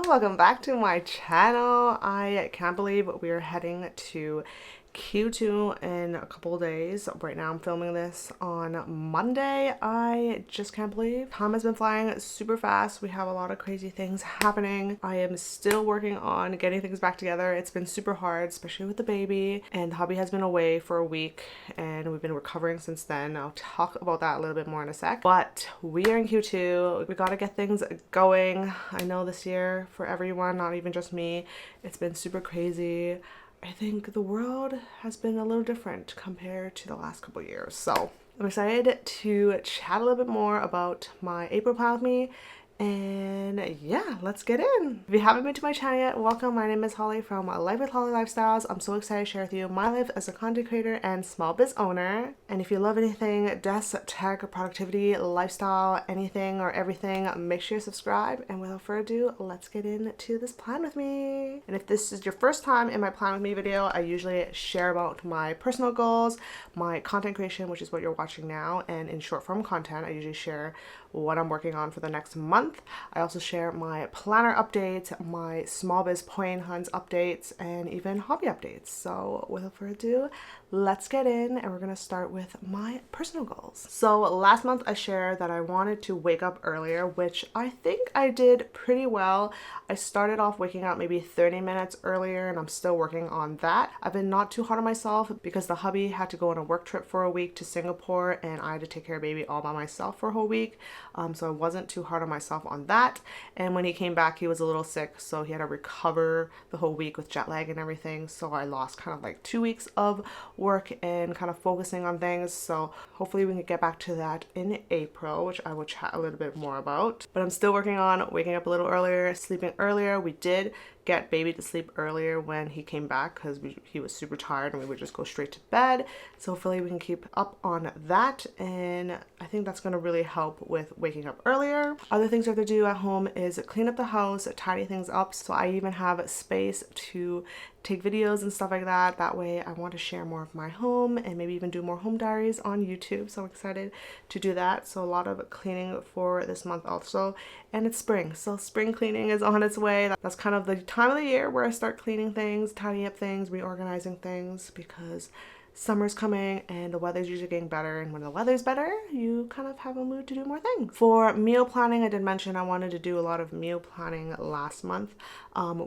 welcome back to my channel. I can't believe we are heading to Q2 in a couple of days. Right now I'm filming this on Monday. I just can't believe time has been flying super fast. We have a lot of crazy things happening. I am still working on getting things back together. It's been super hard, especially with the baby, and the hubby has been away for a week and we've been recovering since then. I'll talk about that a little bit more in a sec, but we are in Q2. We got to get things going. I know this year for everyone, not even just me, it's been super crazy. I think the world has been a little different compared to the last couple of years. So I'm excited to chat a little bit more about my April plan with me. And yeah, let's get in. If you haven't been to my channel yet, welcome. My name is Holly from Life with Holly Lifestyles. I'm so excited to share with you my life as a content creator and small biz owner. And if you love anything desk, tech, productivity, lifestyle, anything or everything, make sure you subscribe. And without further ado, let's get into this plan with me. And if this is your first time in my plan with me video, I usually share about my personal goals, my content creation, which is what you're watching now, and in short form content, I usually share what I'm working on for the next month. I also share my planner updates, my small biz Poi Hun's updates, and even hobby updates. So without further ado, let's get in, and we're gonna start with my personal goals. So last month I shared that I wanted to wake up earlier, which I think I did pretty well. I started off waking up maybe 30 minutes earlier, and I'm still working on that. I've been not too hard on myself because the hubby had to go on a work trip for a week to Singapore, and I had to take care of baby all by myself for a whole week. So I wasn't too hard on myself on that. And when he came back, he was a little sick, so he had to recover the whole week with jet lag and everything. So I lost kind of like 2 weeks of work and kind of focusing on things. So hopefully we can get back to that in April, which I will chat a little bit more about. But I'm still working on waking up a little earlier, sleeping earlier. We did get baby to sleep earlier when he came back because he was super tired and we would just go straight to bed. So hopefully we can keep up on that, and I think that's going to really help with waking up earlier. Other things I have to do at home is clean up the house, tidy things up, so I even have space to take videos and stuff like that. That way I want to share more of my home and maybe even do more home diaries on YouTube. So I'm excited to do that. So a lot of cleaning for this month also. And it's spring, so spring cleaning is on its way. That's kind of the time of the year where I start cleaning things, tidying up things, reorganizing things, because summer's coming and the weather's usually getting better, and when the weather's better, you kind of have a mood to do more things. For meal planning, I did mention I wanted to do a lot of meal planning last month.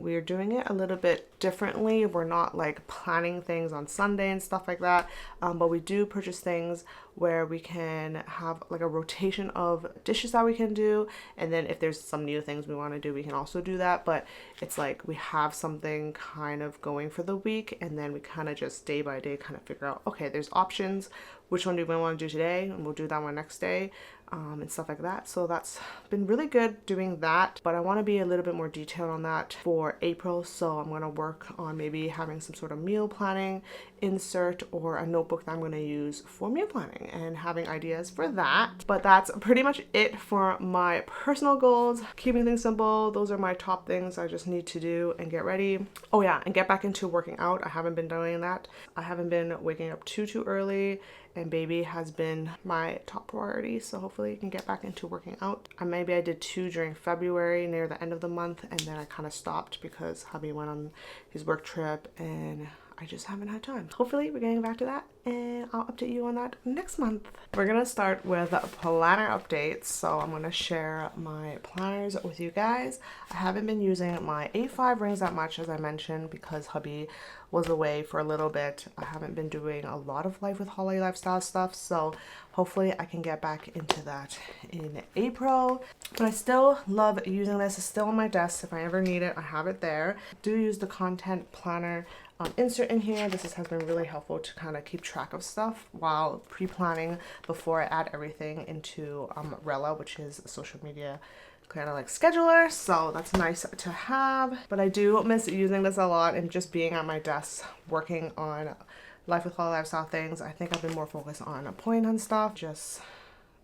We are doing it a little bit differently. We're not like planning things on Sunday and stuff like that, but we do purchase things where we can have like a rotation of dishes that we can do, and then if there's some new things we want to do, we can also do that. But it's like we have something kind of going for the week, and then we kind of just day by day kind of figure out, okay, there's options, which one do we want to do today, and we'll do that one next day, and stuff like that. So that's been really good doing that, but I want to be a little bit more detailed on that for April. So I'm going to work on maybe having some sort of meal planning insert or a notebook that I'm going to use for meal planning and having ideas for that. But that's pretty much it for my personal goals. Keeping things simple, those are my top things I just need to do and get ready. Oh yeah, and get back into working out. I haven't been doing that. I haven't been waking up too early, and baby has been my top priority, so hopefully I can get back into working out. Maybe I did 2 during February near the end of the month, and then I kind of stopped because hubby went on his work trip and I just haven't had time. Hopefully we're getting back to that, and I'll update you on that next month. We're gonna start with planner updates. So I'm gonna share my planners with you guys. I haven't been using my A5 rings that much, as I mentioned, because hubby was away for a little bit. I haven't been doing a lot of Life with Holly lifestyle stuff, so hopefully I can get back into that in April. But I still love using this. It's still on my desk. If I ever need it, I have it there. I do use the content planner insert in here. This has been really helpful to kind of keep track of stuff while pre-planning before I add everything into Rella, which is a social media kind of like scheduler. So that's nice to have. But I do miss using this a lot and just being at my desk working on Life with Holly lifestyle things. I think I've been more focused on Poi Hun stuff, just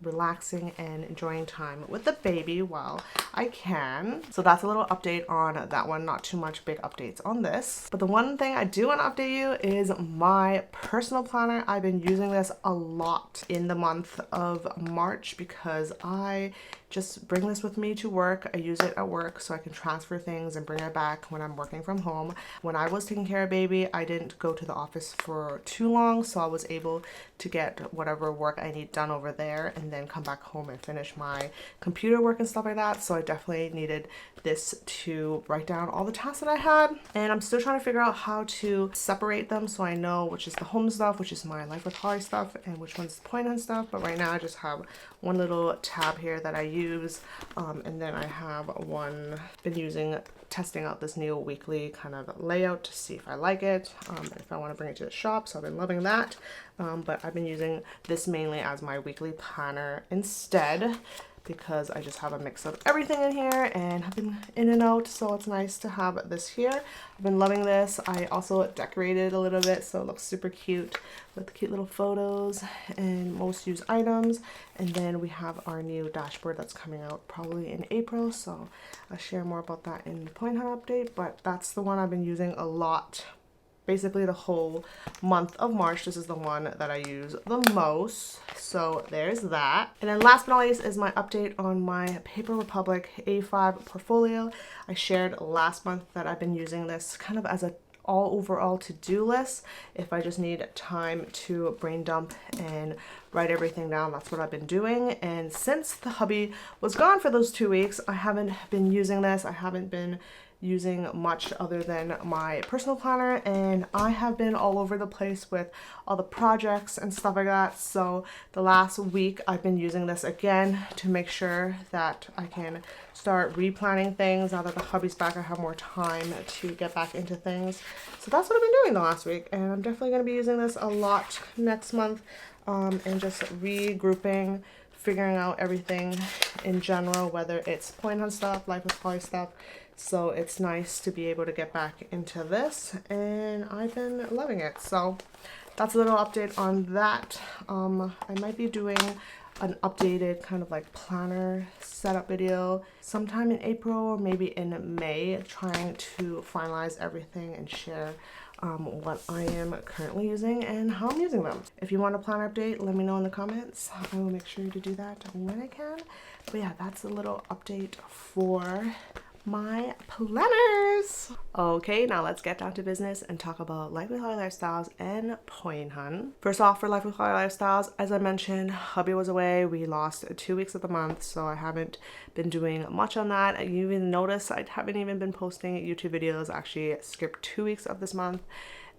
relaxing and enjoying time with the baby while I can. So that's a little update on that one. Not too much big updates on this. But the one thing I do want to update you is my personal planner. I've been using this a lot in the month of March because I just bring this with me to work. I use it at work so I can transfer things and bring it back when I'm working from home. When I was taking care of baby, I didn't go to the office for too long, so I was able to get whatever work I need done over there and then come back home and finish my computer work and stuff like that. So I definitely needed this to write down all the tasks that I had. And I'm still trying to figure out how to separate them so I know which is the home stuff, which is my Life with Holly stuff, and which one's the Poi Hun stuff. But right now I just have one little tab here that I use, and then I have one been using, testing out this new weekly kind of layout to see if I like it, if I want to bring it to the shop. So I've been loving that, but I've been using this mainly as my weekly planner instead, because I just have a mix of everything in here and I've been in and out, so it's nice to have this here. I've been loving this. I also decorated a little bit so it looks super cute with cute little photos and most used items. And then we have our new dashboard that's coming out probably in April, so I'll share more about that in the Poi Hun update. But that's the one I've been using a lot. Basically the whole month of March, this is the one that I use the most. So there's that. And then last but not least is my update on my Paper Republic A5 portfolio. I shared last month that I've been using this kind of as a overall to-do list. If I just need time to brain dump and write everything down, that's what I've been doing. And since the hubby was gone for those 2 weeks, I haven't been using this. I haven't been using much other than my personal planner, and I have been all over the place with all the projects and stuff like that. So the last week I've been using this again to make sure that I can start replanning things. Now that the hubby's back, I have more time to get back into things. So that's what I've been doing the last week, and I'm definitely going to be using this a lot next month, and just regrouping, figuring out everything in general, whether it's Poi Hun stuff, Life with Holly stuff. So it's nice to be able to get back into this, and I've been loving it. So that's a little update on that. I might be doing an updated kind of like planner setup video sometime in April or maybe in May, trying to finalize everything and share what I am currently using and how I'm using them. If you want a planner update, let me know in the comments. I will make sure to do that when I can. But yeah, that's a little update for my planners. Okay, now let's get down to business and talk about Life with Holly Lifestyles and Poi Hun. First off, for Life with Holly Lifestyles, as I mentioned, hubby was away. We lost 2 weeks of the month, so I haven't been doing much on that. You even notice I haven't even been posting YouTube videos. I actually skipped 2 weeks of this month,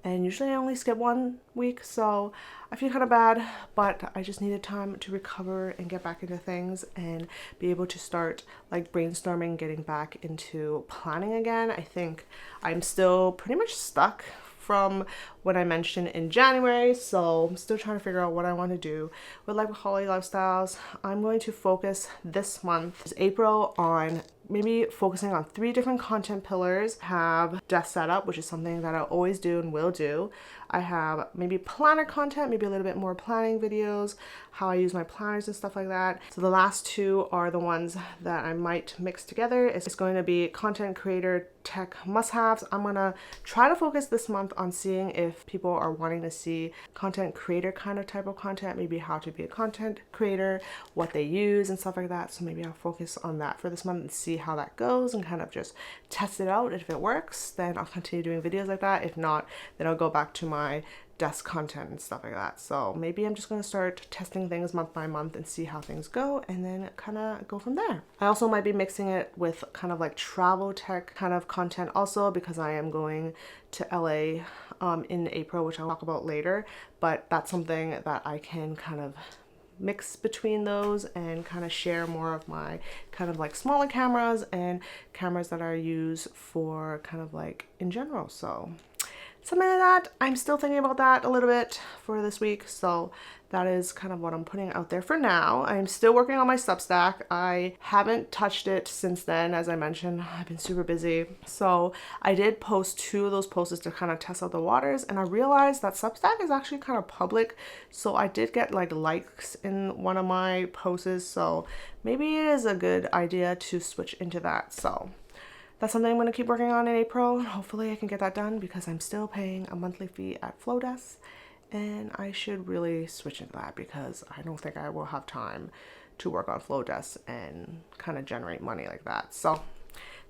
and usually I only skip 1 week, so I feel kind of bad, but I just needed time to recover and get back into things and be able to start like brainstorming, getting back into planning again. I think I'm still pretty much stuck from what I mentioned in January, so I'm still trying to figure out what I want to do with Life with Holly Lifestyles. I'm going to focus this month, April, on maybe focusing on 3 different content pillars. Have desk setup, which is something that I always do and will do. I have maybe planner content, maybe a little bit more planning videos, how I use my planners and stuff like that. So the last 2 are the ones that I might mix together. It's going to be content creator tech must-haves. I'm gonna try to focus this month on seeing if people are wanting to see content creator kind of type of content, maybe how to be a content creator, what they use and stuff like that. So maybe I'll focus on that for this month and see how that goes and kind of just test it out. If it works, then I'll continue doing videos like that. If not, then I'll go back to my desk content and stuff like that. So maybe I'm just going to start testing things month by month and see how things go, and then kind of go from there. I also might be mixing it with kind of like travel tech kind of content also, because I am going to LA in April, which I'll talk about later, but that's something that I can kind of mix between those and kind of share more of my kind of like smaller cameras and cameras that I use for kind of like in general. So something like that. I'm still thinking about that a little bit for this week, so that is kind of what I'm putting out there for now. I'm still working on my Substack. I haven't touched it since then. As I mentioned, I've been super busy. So I did post 2 of those posts to kind of test out the waters, and I realized that Substack is actually kind of public. So I did get like likes in one of my posts, so maybe it is a good idea to switch into that. So that's something I'm going to keep working on in April. Hopefully I can get that done because I'm still paying a monthly fee at Flowdesk. And I should really switch into that because I don't think I will have time to work on Flowdesk and kind of generate money like that. So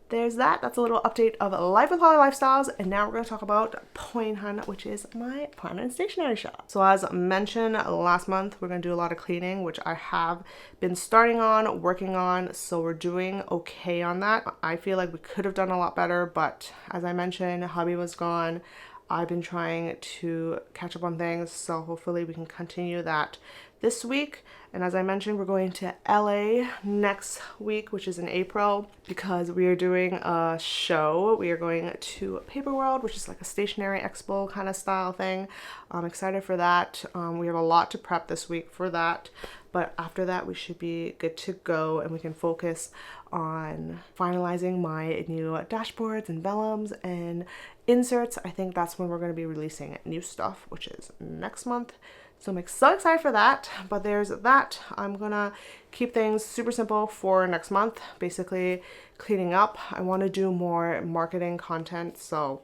there's that. That's a little update of Life with Holly Lifestyles. And now we're going to talk about Poi Hun, which is my permanent stationery shop. So as mentioned last month, we're going to do a lot of cleaning, which I have been starting on, working on. So we're doing okay on that. I feel like we could have done a lot better, but as I mentioned, hubby was gone. I've been trying to catch up on things, so hopefully we can continue that this week. And as I mentioned, we're going to LA next week, which is in April, because we are doing a show. We are going to Paper World, which is like a stationery expo kind of style thing. I'm excited for that. We have a lot to prep this week for that, but after that we should be good to go and we can focus on finalizing my new dashboards and vellums and inserts. I think that's when we're going to be releasing new stuff, which is next month. So I'm so excited for that, but there's that. I'm gonna keep things super simple for next month, basically cleaning up. I want to do more marketing content, so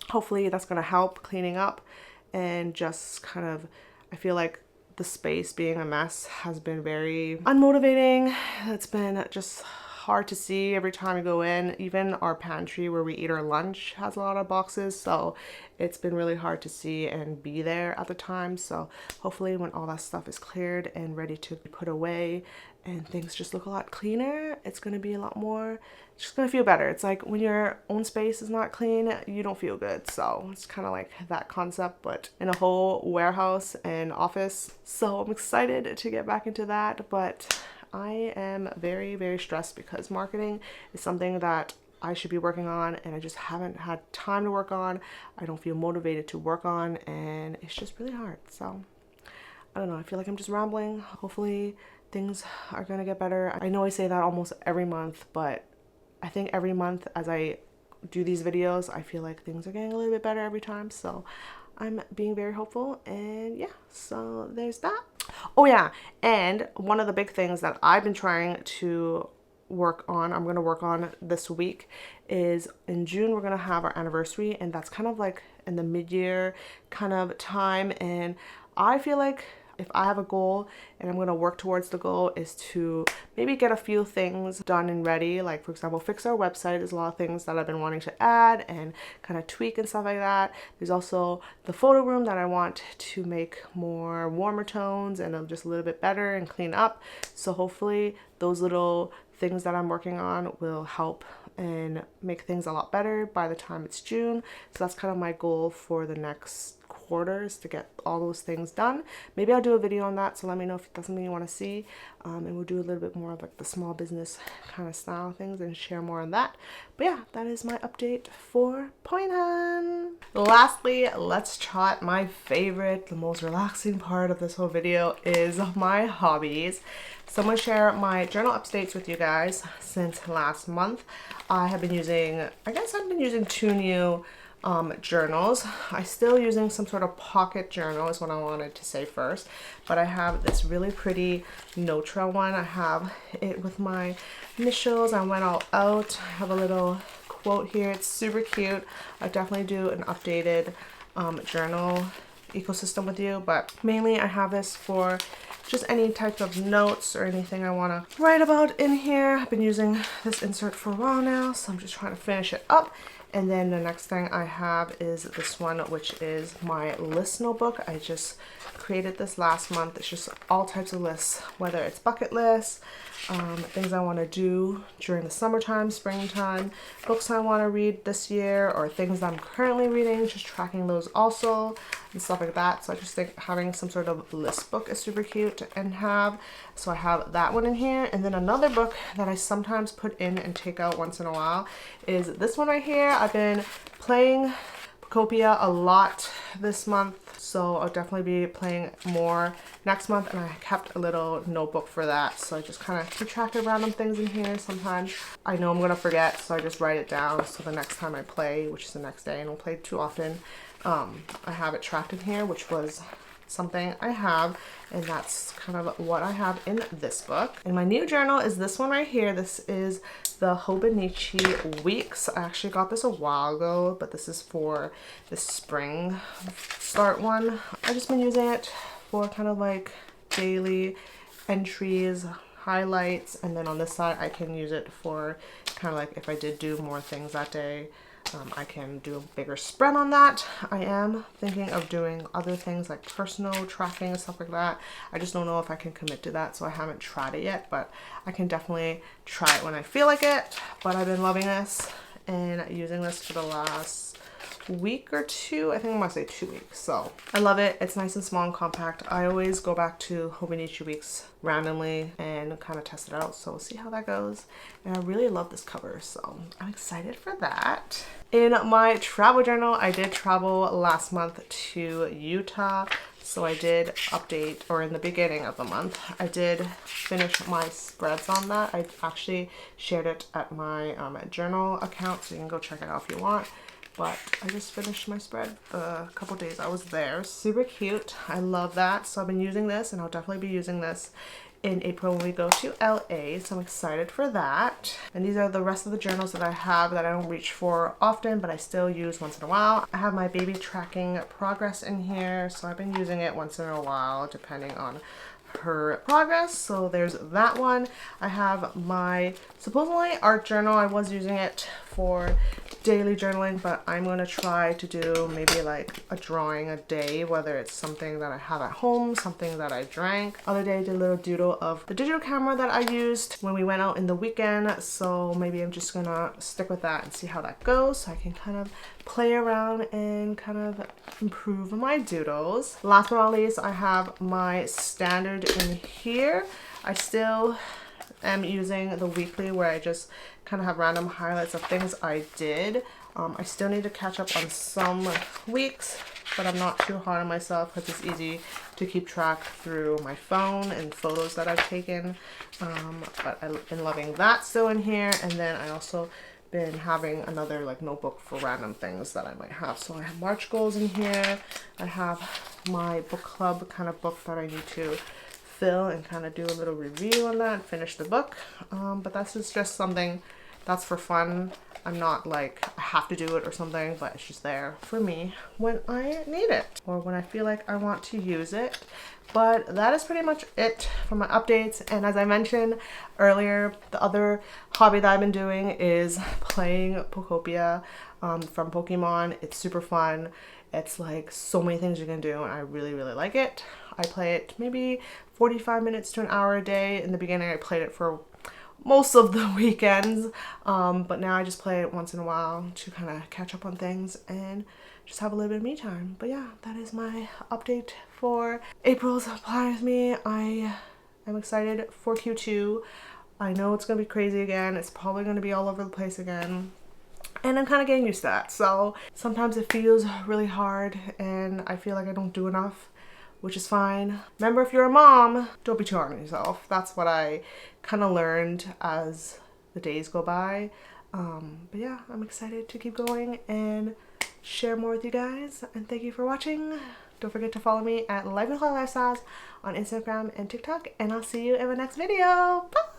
hopefully that's gonna help cleaning up and just kind of, I feel like the space being a mess has been very unmotivating. It's been just hard to see every time you go in. Even our pantry where we eat our lunch has a lot of boxes, so it's been really hard to see and be there at the time. So hopefully when all that stuff is cleared and ready to be put away and things just look a lot cleaner, it's going to be a lot more, it's just going to feel better. It's like when your own space is not clean, you don't feel good. So it's kind of like that concept, but in a whole warehouse and office. So I'm excited to get back into that, but I am very, very stressed because marketing is something that I should be working on and I just haven't had time to work on. I don't feel motivated to work on and it's just really hard. So I don't know, I feel like I'm just rambling. Hopefully things are gonna get better. I know I say that almost every month, but I think every month as I do these videos, I feel like things are getting a little bit better every time. So I'm being very hopeful, and yeah, so there's that. Oh yeah, and one of the big things that I've been trying to work on, I'm going to work on this week, is in June we're going to have our anniversary, and that's kind of like in the mid-year kind of time. And I feel like if I have a goal and I'm going to work towards the goal, is to maybe get a few things done and ready. Like for example, fix our website. There's a lot of things that I've been wanting to add and kind of tweak and stuff like that. There's also the photo room that I want to make more warmer tones and just a little bit better and clean up. So hopefully those little things that I'm working on will help and make things a lot better by the time it's June. So that's kind of my goal for the next quarters, to get all those things done. Maybe I'll do a video on that, so let me know if that's something you want to see, and we'll do a little bit more of like the small business kind of style things and share more on that. But yeah, that is my update for Poi Hun. Lastly, let's chat my favorite, the most relaxing part of this whole video is my hobbies. So I'm going to share my journal updates with you guys. Since last month I have been using, I guess I've been using 2 new journals. I'm still using some sort of pocket journal is what I wanted to say first, but I have this really pretty Notra one. I have it with my initials. I went all out. I have a little quote here. It's super cute. I definitely do an updated journal ecosystem with you, but mainly I have this for just any type of notes or anything I want to write about in here. I've been using this insert for a while now, so I'm just trying to finish it up. And then the next thing I have is this one, which is my list notebook. I just created this last month. It's just all types of lists, whether it's bucket lists, things I want to do during the summertime, springtime, books I want to read this year, or things I'm currently reading, just tracking those also and stuff like that. So I just think having some sort of list book is super cute and have. So I have that one in here. And then another book that I sometimes put in and take out once in a while is this one right here. I've been playing Pokopia a lot this month, so I'll definitely be playing more next month, and I kept a little notebook for that, so I just kind of keep track of random things in here. Sometimes I know I'm gonna forget, so I just write it down, so the next time I play, which is the next day, and I don't play too often, I have it tracked in here, which was something I have, and that's kind of what I have in this book. And my new journal is this one right here. This is the Hobonichi Weeks. I actually got this a while ago, but this is for the spring start one. I've just been using it for kind of like daily entries, highlights, and then on this side I can use it for kind of like if I did do more things that day. I can do a bigger spread on that. I am thinking of doing other things like personal tracking and stuff like that. I just don't know if I can commit to that, so I haven't tried it yet, but I can definitely try it when I feel like it. But I've been loving this and using this for the last week or two. I think I'm gonna say 2 weeks. So I love it. It's nice and small and compact. I always go back to Hobonichi Weeks randomly and kind of test it out, so we'll see how that goes. And I really love this cover, so I'm excited for that. In my travel journal, I did travel last month to Utah, so I did update, or in the beginning of the month, I did finish my spreads on that. I actually shared it at my journal account, so you can go check it out if you want. But I just finished my spread the couple days I was there. Super cute. I love that. So I've been using this, and I'll definitely be using this in April when we go to LA. So I'm excited for that. And these are the rest of the journals that I have that I don't reach for often, but I still use once in a while. I have my baby tracking progress in here, so I've been using it once in a while depending on her progress. So there's that one. I have my supposedly art journal. I was using it for daily journaling, but I'm going to try to do maybe like a drawing a day, whether it's something that I have at home, something that I drank. Other day I did a little doodle of the digital camera that I used when we went out in the weekend, so maybe I'm just gonna stick with that and see how that goes, so I can kind of play around and kind of improve my doodles. Last but not least, I have my standard in here. I still am using the weekly where I just kind of have random highlights of things I did. I still need to catch up on some weeks, but I'm not too hard on myself because it's easy to keep track through my phone and photos that I've taken. But I've been loving that still in here. And then I also been having another like notebook for random things that I might have. So I have March goals in here. I have my book club kind of book that I need to fill and kind of do a little review on that and finish the book. But that's just something that's for fun. I'm not like I have to do it or something, but it's just there for me when I need it or when I feel like I want to use it. But that is pretty much it for my updates. And as I mentioned earlier, the other hobby that I've been doing is playing Pokopia from Pokemon. It's super fun. It's like so many things you can do, and I really like it. I play it maybe 45 minutes to an hour a day. In the beginning I played it for most of the weekends, but now I just play it once in a while to kind of catch up on things and just have a little bit of me time. But yeah, that is my update for April's Apply With Me. I am excited for Q2. I know it's gonna be crazy again. It's probably gonna be all over the place again, and I'm kind of getting used to that. So sometimes it feels really hard and I feel like I don't do enough, which is fine. Remember, if you're a mom, don't be too hard on yourself. That's what I kind of learned as the days go by. But yeah, I'm excited to keep going and share more with you guys. And thank you for watching. Don't forget to follow me at Life and Color Lifestyles on Instagram and TikTok. And I'll see you in the next video. Bye!